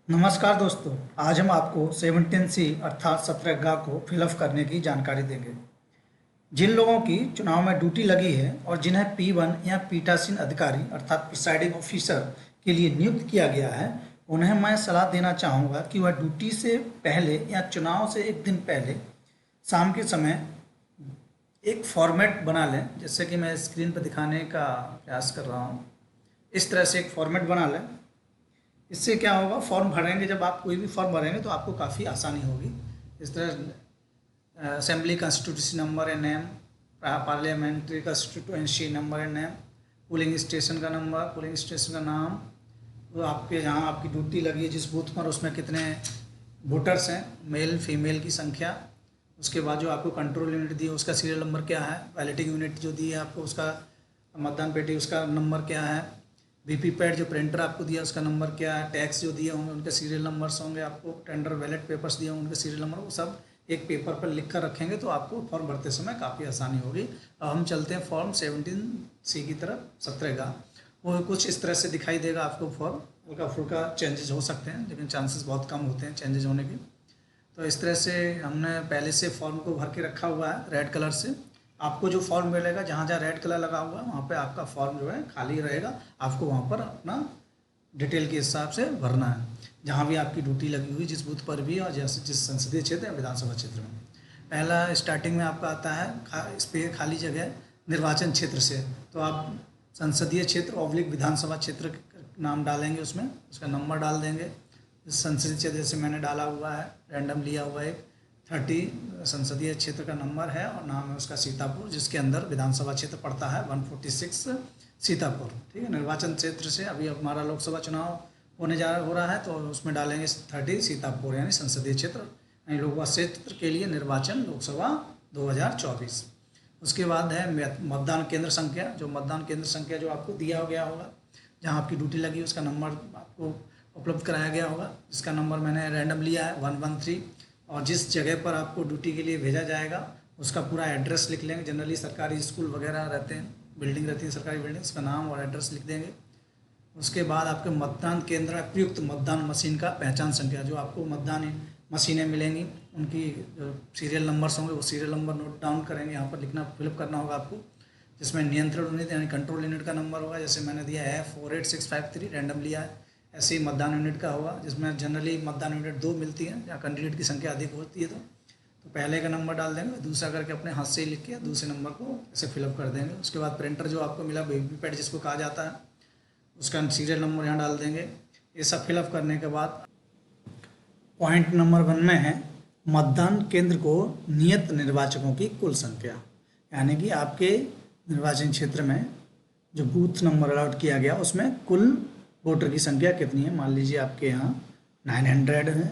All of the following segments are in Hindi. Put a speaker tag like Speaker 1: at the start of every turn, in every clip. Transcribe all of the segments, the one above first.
Speaker 1: नमस्कार दोस्तों। आज हम आपको 17C अर्थात 17 गा को फिलअप करने की जानकारी देंगे। जिन लोगों की चुनाव में ड्यूटी लगी है और जिन्हें P1 या पीठासीन अधिकारी अर्थात प्रिसाइडिंग ऑफिसर के लिए नियुक्त किया गया है, उन्हें मैं सलाह देना चाहूँगा कि वह ड्यूटी से पहले या चुनाव से एक दिन पहले शाम के समय एक फॉर्मेट बना लें। जैसे कि मैं स्क्रीन पर दिखाने का प्रयास कर रहा हूँ, इस तरह से एक फॉर्मेट बना लें। इससे क्या होगा, फॉर्म भरेंगे, जब आप कोई भी फॉर्म भरेंगे तो आपको काफ़ी आसानी होगी। इस तरह assembly constituency number and name, parliamentary constituency number and name, polling station का नंबर, पोलिंग स्टेशन का नाम, तो आपके यहाँ आपकी ड्यूटी लगी है जिस बूथ पर उसमें कितने वोटर्स हैं, मेल फीमेल की संख्या, उसके बाद जो आपको कंट्रोल यूनिट दी है उसका सीरियल नंबर क्या है, बैलेटिंग यूनिट जो दी है आपको उसका, मतदान पेटी उसका नंबर क्या है, वीवीपैट जो प्रिंटर आपको दिया उसका नंबर क्या है, टैक्स जो दिए होंगे उनके सीरियल नंबर्स होंगे, आपको टेंडर बैलेट पेपर्स दिए होंगे उनके सीरियल नंबर, वो सब एक पेपर पर लिख कर रखेंगे तो आपको फॉर्म भरते समय काफ़ी आसानी होगी। अब हम चलते हैं फॉर्म 17C की तरफ। 17 का वो कुछ इस तरह से दिखाई देगा आपको। फॉर्म हल्का फुल्का चेंजेस हो सकते हैं लेकिन चांसेस बहुत कम होते हैं चेंजेस होने के। तो इस तरह से हमने पहले से फॉर्म को भर के रखा हुआ है रेड कलर से। आपको जो फॉर्म मिलेगा जहाँ जहाँ रेड कलर लगा हुआ है वहाँ पे आपका फॉर्म जो है खाली रहेगा, आपको वहाँ पर अपना डिटेल के हिसाब से भरना है जहाँ भी आपकी ड्यूटी लगी हुई, जिस बूथ पर भी और जैसे जिस संसदीय क्षेत्र या विधानसभा क्षेत्र में। पहला स्टार्टिंग में आपका आता है इस पर खाली जगह निर्वाचन क्षेत्र से, तो आप संसदीय क्षेत्र ऑब्लिक विधानसभा क्षेत्र नाम डालेंगे, उसमें उसका नंबर डाल देंगे। संसदीय क्षेत्र जैसे मैंने डाला हुआ है, रैंडम लिया हुआ है, 30 संसदीय क्षेत्र का नंबर है और नाम है उसका सीतापुर, जिसके अंदर विधानसभा क्षेत्र पड़ता है 146 सीतापुर। ठीक है, निर्वाचन क्षेत्र से अभी हमारा लोकसभा चुनाव हो रहा है तो उसमें डालेंगे 30 सीतापुर यानी संसदीय क्षेत्र यानी लोकसभा क्षेत्र के लिए निर्वाचन लोकसभा 2024। उसके बाद है मतदान केंद्र संख्या, जो मतदान केंद्र संख्या जो आपको दिया गया होगा जहाँ आपकी ड्यूटी लगी उसका नंबर आपको उपलब्ध कराया गया होगा, जिसका नंबर मैंने रैंडम लिया है 113। और जिस जगह पर आपको ड्यूटी के लिए भेजा जाएगा उसका पूरा एड्रेस लिख लेंगे। जनरली सरकारी स्कूल वगैरह रहते हैं, बिल्डिंग रहती है सरकारी बिल्डिंग, उसका नाम और एड्रेस लिख देंगे। उसके बाद आपके मतदान केंद्र में प्रयुक्त मतदान मशीन का पहचान संख्या, जो आपको मतदान मशीनें मिलेंगी उनकी जो सीरियल नंबर्स होंगे वो सीरियल नंबर नोट डाउन करेंगे, यहाँ पर लिखना फिलअप करना होगा आपको। जिसमें नियंत्रण यूनिट यानी कंट्रोल यूनिट का नंबर होगा, जैसे मैंने दिया है 48653 रैंडम लिया है। ऐसे ही मतदान यूनिट का होगा, जिसमें जनरली मतदान यूनिट 2 मिलती है, जहाँ कैंडिडेट की संख्या अधिक होती है तो पहले का नंबर डाल देंगे, दूसरा करके अपने हाथ से ही लिख के दूसरे नंबर को ऐसे फिलअप कर देंगे। उसके बाद प्रिंटर जो आपको मिला वीवीपैट जिसको कहा जाता है, उसका सीरियल नंबर यहाँ डाल देंगे। ये सब फिलअप करने के बाद पॉइंट नंबर 1 में है मतदान केंद्र को नियत निर्वाचकों की कुल संख्या, यानी कि आपके निर्वाचन क्षेत्र में जो बूथ नंबर अलॉट किया गया उसमें कुल वोटर की संख्या कितनी है। मान लीजिए आपके यहाँ 900 है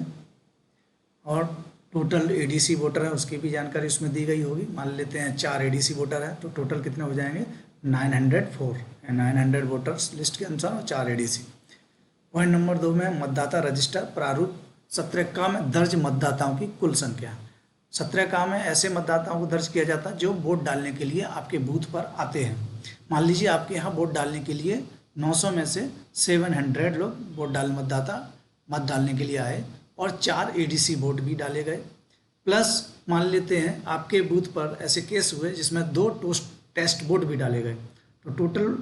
Speaker 1: और टोटल एडीसी वोटर है उसकी भी जानकारी उसमें दी गई होगी। मान लेते हैं 4 एडीसी वोटर है तो टोटल कितने हो जाएंगे 904, 900 वोटर्स लिस्ट के अनुसार और 4 एडीसी। पॉइंट नंबर 2 में मतदाता रजिस्टर प्रारूप 17 का में दर्ज मतदाताओं की कुल संख्या। 17 का में ऐसे मतदाताओं को दर्ज किया जाता है जो वोट डालने के लिए आपके बूथ पर आते हैं। मान लीजिए आपके यहाँ वोट डालने के लिए 900 में से 700 लोग मत डालने के लिए आए और 4 एडीसी वोट भी डाले गए। प्लस मान लेते हैं आपके बूथ पर ऐसे केस हुए जिसमें 2 टेस्ट वोट भी डाले गए, तो टोटल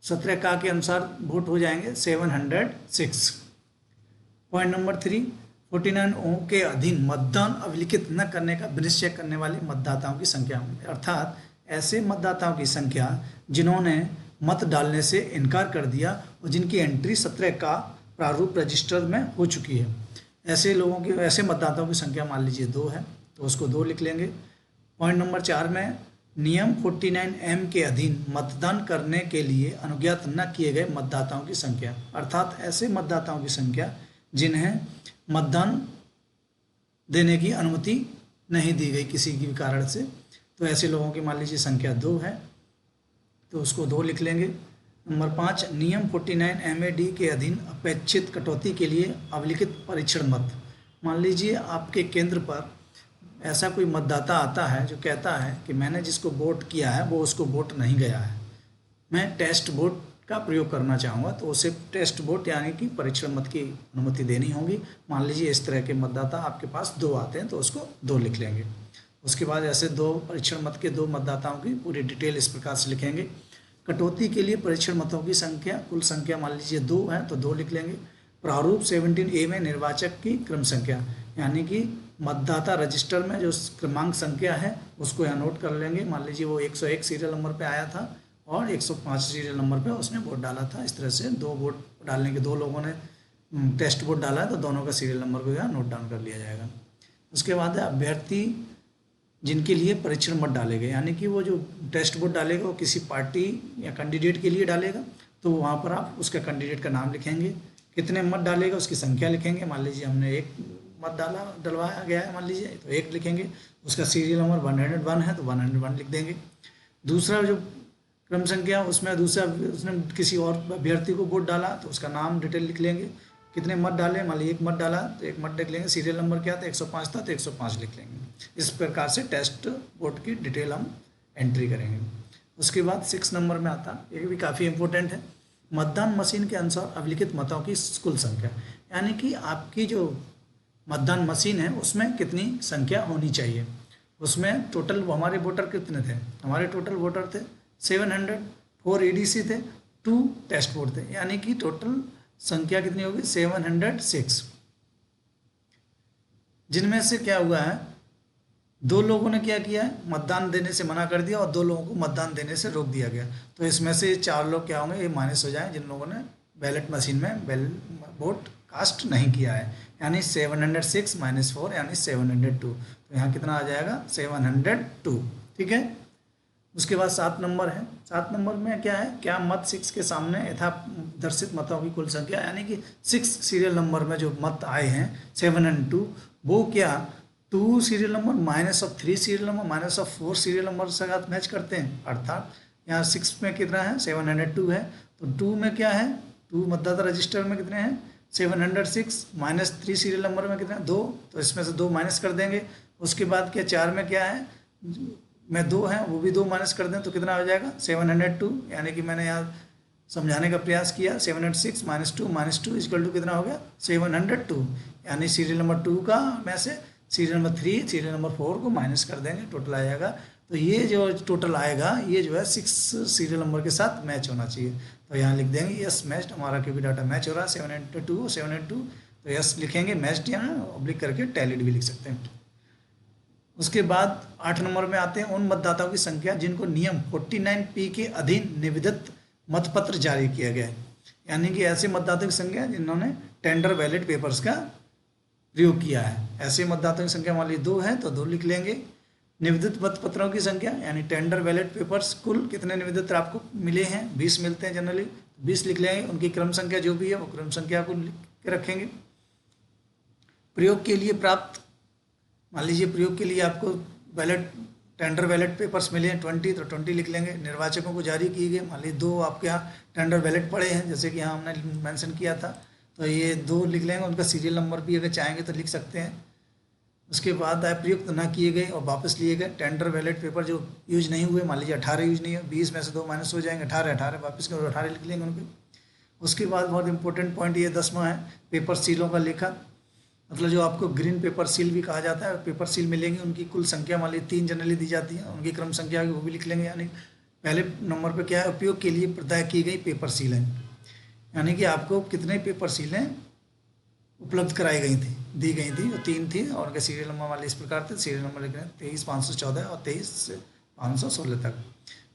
Speaker 1: 17 का के अनुसार वोट हो जाएंगे 706। पॉइंट नंबर 3, 49 के अधीन मतदान अभिलिखित न करने का विनिश्चय करने वाले मतदाताओं की संख्या, अर्थात ऐसे मतदाताओं की संख्या जिन्होंने मत डालने से इनकार कर दिया और जिनकी एंट्री 17 का प्रारूप रजिस्टर में हो चुकी है। ऐसे मतदाताओं की संख्या मान लीजिए 2 है तो उसको 2 लिख लेंगे। पॉइंट नंबर 4 में नियम 49M के अधीन मतदान करने के लिए अनुज्ञात न किए गए मतदाताओं की संख्या, अर्थात ऐसे मतदाताओं की संख्या जिन्हें मतदान देने की अनुमति नहीं दी गई किसी भी कारण से, तो ऐसे लोगों की मान लीजिए संख्या 2 है तो उसको 2 लिख लेंगे। नंबर 5, नियम 49MAD के अधीन अपेक्षित कटौती के लिए अभिलिखित परीक्षण मत। मान लीजिए आपके केंद्र पर ऐसा कोई मतदाता आता है जो कहता है कि मैंने जिसको वोट किया है वो उसको वोट नहीं गया है, मैं टेस्ट वोट का प्रयोग करना चाहूँगा तो उसे टेस्ट वोट यानी कि परीक्षण मत की अनुमति देनी होगी। मान लीजिए इस तरह के मतदाता आपके पास 2 आते हैं तो उसको 2 लिख लेंगे। उसके बाद ऐसे 2 परीक्षण मत के 2 मतदाताओं की पूरी डिटेल इस प्रकार से लिखेंगे। कटौती के लिए परीक्षण मतों की संख्या, कुल संख्या मान लीजिए 2 है तो 2 लिख लेंगे। प्रारूप 17A में निर्वाचक की क्रम संख्या यानी कि मतदाता रजिस्टर में जो क्रमांक संख्या है उसको यहाँ नोट कर लेंगे। मान लीजिए वो 101 सीरियल नंबर पे आया था और 105 सीरियल नंबर पे उसने वोट डाला था। इस तरह से 2 वोट डालने के 2 लोगों ने टेस्ट वोट डाला है तो दोनों का सीरियल नंबर को यहाँ नोट डाउन कर लिया जाएगा। उसके बाद है अभ्यर्थी जिनके लिए परीक्षण मत डाले गए, यानी कि वो जो टेस्ट वोट डालेगा वो किसी पार्टी या कैंडिडेट के लिए डालेगा तो वहाँ पर आप उसका कैंडिडेट का नाम लिखेंगे, कितने मत डालेगा उसकी संख्या लिखेंगे। मान लीजिए हमने 1 मत डलवाया गया है मान लीजिए तो 1 लिखेंगे। उसका सीरियल नंबर 101 है तो 101 लिख देंगे। दूसरा जो क्रम संख्या उसमें दूसरा उसने किसी और अभ्यर्थी को वोट डाला तो उसका नाम डिटेल लिख लेंगे, कितने मत डाले, मान लीजिए 1 मत डाला तो 1 मत लिख लेंगे। सीरियल नंबर क्या था 105 था तो 105 लिख लेंगे। इस प्रकार से टेस्ट वोट की डिटेल हम एंट्री करेंगे। उसके बाद 6 नंबर में आता, ये भी काफ़ी इंपॉर्टेंट है, मतदान मशीन के अनुसार अभिलिखित मतों की कुल संख्या, यानी कि आपकी जो मतदान मशीन है उसमें कितनी संख्या होनी चाहिए। उसमें टोटल हमारे वोटर कितने थे, हमारे टोटल वोटर थे 700, 4 EDC थे, 2 टेस्ट वोट थे, यानी कि टोटल संख्या कितनी होगी 706, जिनमें से क्या हुआ है 2 लोगों ने क्या किया है मतदान देने से मना कर दिया और 2 लोगों को मतदान देने से रोक दिया गया। तो इसमें से 4 लोग क्या होंगे, ये माइनस हो जाए जिन लोगों ने बैलेट मशीन में वोट कास्ट नहीं किया है, यानी 706 - 4 यानी 702। तो यहाँ कितना आ जाएगा 702, ठीक है। उसके बाद 7 नंबर है। 7 नंबर में क्या है, क्या मत 6 के सामने यथादर्शित मतों की कुल संख्या, यानी कि 6 सीरियल नंबर में जो मत आए हैं 7 और 2 वो क्या 2 serial number -3 serial number -4 serial number से साथ मैच करते हैं। अर्थात यहाँ 6 में कितना है 702 है तो 2 में क्या है 2 मतदाता रजिस्टर में कितने हैं 706 -3 सीरियल नंबर में कितना 2, तो इसमें से 2 माइनस कर देंगे। उसके बाद क्या 4 में क्या है में 2 है वो भी 2 माइनस कर दें तो कितना हो जाएगा 702, यानी कि मैंने यहाँ समझाने का प्रयास किया 706 - 2 - 2 इक्वल टू कितना हो गया 702, यानी सीरियल नंबर 2 का में से सीरियल नंबर 3 सीरियल नंबर 4 को माइनस कर देंगे, टोटल आ जाएगा। तो ये जो टोटल आएगा ये जो है 6 सीरियल नंबर के साथ मैच होना चाहिए। तो यहाँ लिख देंगे यस मैच्ड, हमारा क्योंकि डाटा मैच हो रहा है 702 702, तो यस लिखेंगे मैच्ड, यहाँ ऑब्लिक करके टैलिड भी लिख सकते हैं। उसके बाद 8 नंबर में आते हैं उन मतदाताओं की संख्या जिनको नियम 49P के अधीन निविदित मतपत्र जारी किया गया है, यानी कि ऐसे मतदाताओं की संख्या जिन्होंने टेंडर बैलेट पेपर्स का प्रयोग किया है। ऐसे मतदाताओं की संख्या मान लीजिए 2 है तो 2 लिख लेंगे। निविदित मतपत्रों की संख्या यानी टेंडर बैलेट पेपर्स कुल कितने निविदित आपको मिले हैं 20 मिलते हैं जनरली, 20 लिख लेंगे। उनकी क्रम संख्या जो भी है वो क्रम संख्या को लिख के रखेंगे। प्रयोग के लिए प्राप्त, मान लीजिए प्रयोग के लिए आपको टेंडर बैलेट पेपर्स मिले हैं 20 तो 20 लिख लेंगे। निर्वाचकों को जारी किए गए मान लीजिए 2 आपके यहाँ टेंडर बैलेट पड़े हैं, जैसे कि यहाँ हमने मेंशन किया था तो ये 2 लिख लेंगे। उनका सीरियल नंबर भी अगर चाहेंगे तो लिख सकते हैं। उसके बाद प्रयुक्त ना किए गए और वापस लिए गए टेंडर बैलेट पेपर जो यूज नहीं हुए, मान लीजिए 18 यूज नहीं है, 20 में से 2 माइनस हो जाएंगे, 18 वापस के 18 लिख लेंगे उनके। उसके बाद बहुत इंपॉर्टेंट पॉइंट ये 10वां है पेपर सीलों का लेखा, मतलब जो आपको ग्रीन पेपर सील भी कहा जाता है। पेपर सील मिलेंगे उनकी कुल संख्या मान लीजिए 3 जनरली दी जाती है, उनकी क्रम संख्या वो भी लिख लेंगे। यानी पहले नंबर पर क्या है उपयोग के लिए प्रदाय की गई पेपर सीलें, यानी कि आपको कितने पेपर सीलें उपलब्ध कराई गई थी दी गई थी, वो 3 थी और उनके सीरियल नंबर वाले इस प्रकार थे। सीरियल नंबर लिख रहे हैं 23,514 और 23,516 तक।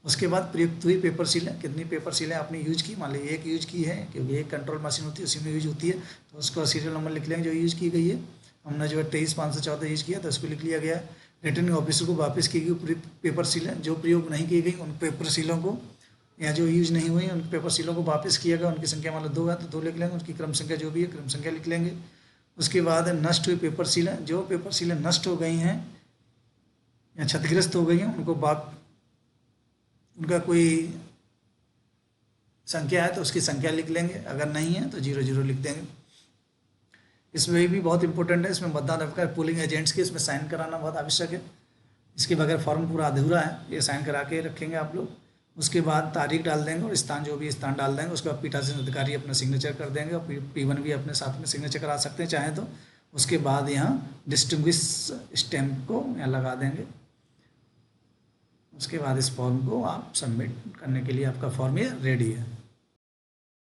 Speaker 1: उसके बाद प्रयुक्त हुई पेपर सीलें, कितनी पेपर सीलें आपने यूज की, मान लीजिए 1 यूज की है क्योंकि एक कंट्रोल मशीन होती है उसी में यूज होती है, तो उसका सीरियल नंबर लिख लेंगे जो यूज की गई है। हमने जो है 23,514 यूज किया तो उसको लिख लिया गया। रिटर्निंग ऑफिसर को वापस की गई पेपर सीलें, जो प्रयोग नहीं की गई उन पेपर सीलों को या जो यूज नहीं हुई उन पेपर सीलों को वापस किया गया। उनकी संख्या मान लो 2 है तो 2 लिख लेंगे, उनकी क्रम संख्या जो भी है क्रम संख्या लिख लेंगे। उसके बाद नष्ट हुई पेपर सीलें, जो पेपर सीलें नष्ट हो गई हैं या क्षतिग्रस्त हो गई हैं उनको उनका कोई संख्या है तो उसकी संख्या लिख लेंगे, अगर नहीं है तो 00 लिख देंगे। इसमें भी बहुत इंपॉर्टेंट है, इसमें मतदान अधिकार पोलिंग एजेंट्स के इसमें साइन कराना बहुत आवश्यक है, इसके बगैर फॉर्म पूरा अधूरा है, ये साइन करा के रखेंगे आप लोग। उसके बाद तारीख डाल देंगे और स्थान, जो भी स्थान डाल देंगे। उसके बाद पीठासीन अधिकारी अपना सिग्नेचर कर देंगे और P1 भी अपने साथ में सिग्नेचर करा सकते हैं चाहें तो। उसके बाद यहाँ डिस्टिंग्विश स्टैम्प को यहाँ लगा देंगे। उसके बाद इस फॉर्म को आप सबमिट करने के लिए आपका फॉर्म ये रेडी है।